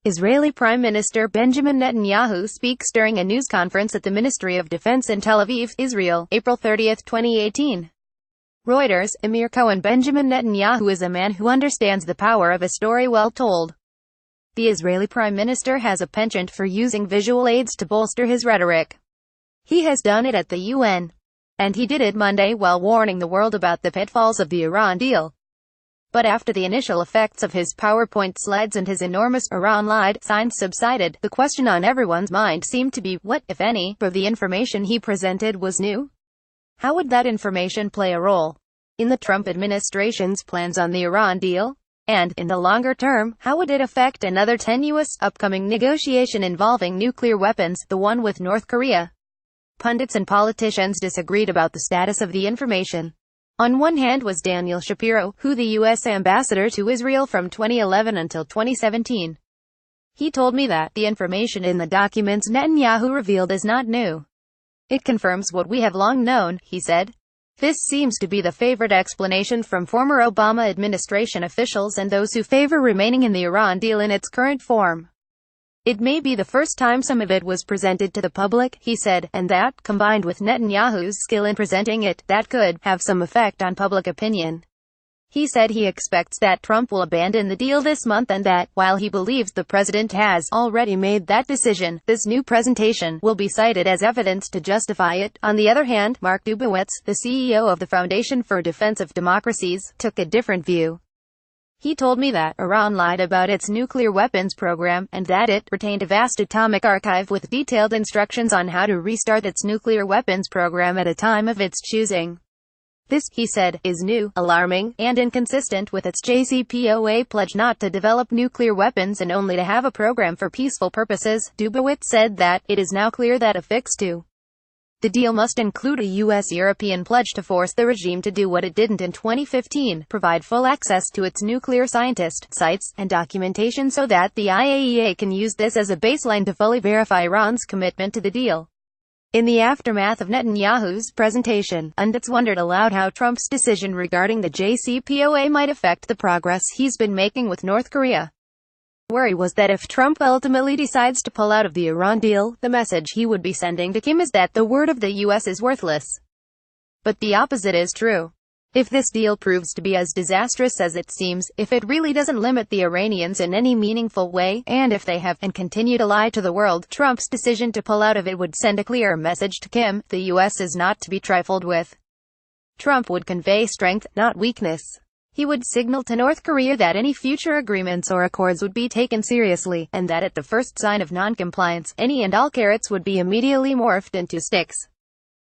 Israeli Prime Minister Benjamin Netanyahu speaks during a news conference at the Ministry of Defense in Tel Aviv, Israel, April 30, 2018. Reuters, Emir Cohen. Benjamin Netanyahu is a man who understands the power of a story well told. The Israeli Prime Minister has a penchant for using visual aids to bolster his rhetoric. He has done it at the UN. And he did it Monday while warning the world about the pitfalls of the Iran deal. But after the initial effects of his PowerPoint slides and his enormous "Iran lied" signs subsided, the question on everyone's mind seemed to be, what, if any, of the information he presented was new? How would that information play a role in the Trump administration's plans on the Iran deal? And, in the longer term, how would it affect another tenuous, upcoming negotiation involving nuclear weapons, the one with North Korea? Pundits and politicians disagreed about the status of the information. On one hand was Daniel Shapiro, who the U.S. ambassador to Israel from 2011 until 2017. He told me that the information in the documents Netanyahu revealed is not new. It confirms what we have long known, he said. This seems to be the favorite explanation from former Obama administration officials and those who favor remaining in the Iran deal in its current form. It may be the first time some of it was presented to the public, he said, and that, combined with Netanyahu's skill in presenting it, that could have some effect on public opinion. He said he expects that Trump will abandon the deal this month and that, while he believes the president has already made that decision, this new presentation will be cited as evidence to justify it. On the other hand, Mark Dubowitz, the CEO of the Foundation for Defense of Democracies, took a different view. He told me that Iran lied about its nuclear weapons program, and that it retained a vast atomic archive with detailed instructions on how to restart its nuclear weapons program at a time of its choosing. This, he said, is new, alarming, and inconsistent with its JCPOA pledge not to develop nuclear weapons and only to have a program for peaceful purposes. Dubowitz said that, it is now clear that a fix to the deal must include a U.S.-European pledge to force the regime to do what it didn't in 2015, provide full access to its nuclear scientist sites and documentation so that the IAEA can use this as a baseline to fully verify Iran's commitment to the deal. In the aftermath of Netanyahu's presentation, pundits wondered aloud how Trump's decision regarding the JCPOA might affect the progress he's been making with North Korea. The worry was that if Trump ultimately decides to pull out of the Iran deal, the message he would be sending to Kim is that the word of the U.S. is worthless. But the opposite is true. If this deal proves to be as disastrous as it seems, if it really doesn't limit the Iranians in any meaningful way, and if they have and continue to lie to the world, Trump's decision to pull out of it would send a clear message to Kim: the U.S. is not to be trifled with. Trump would convey strength, not weakness. He would signal to North Korea that any future agreements or accords would be taken seriously, and that at the first sign of non-compliance, any and all carrots would be immediately morphed into sticks.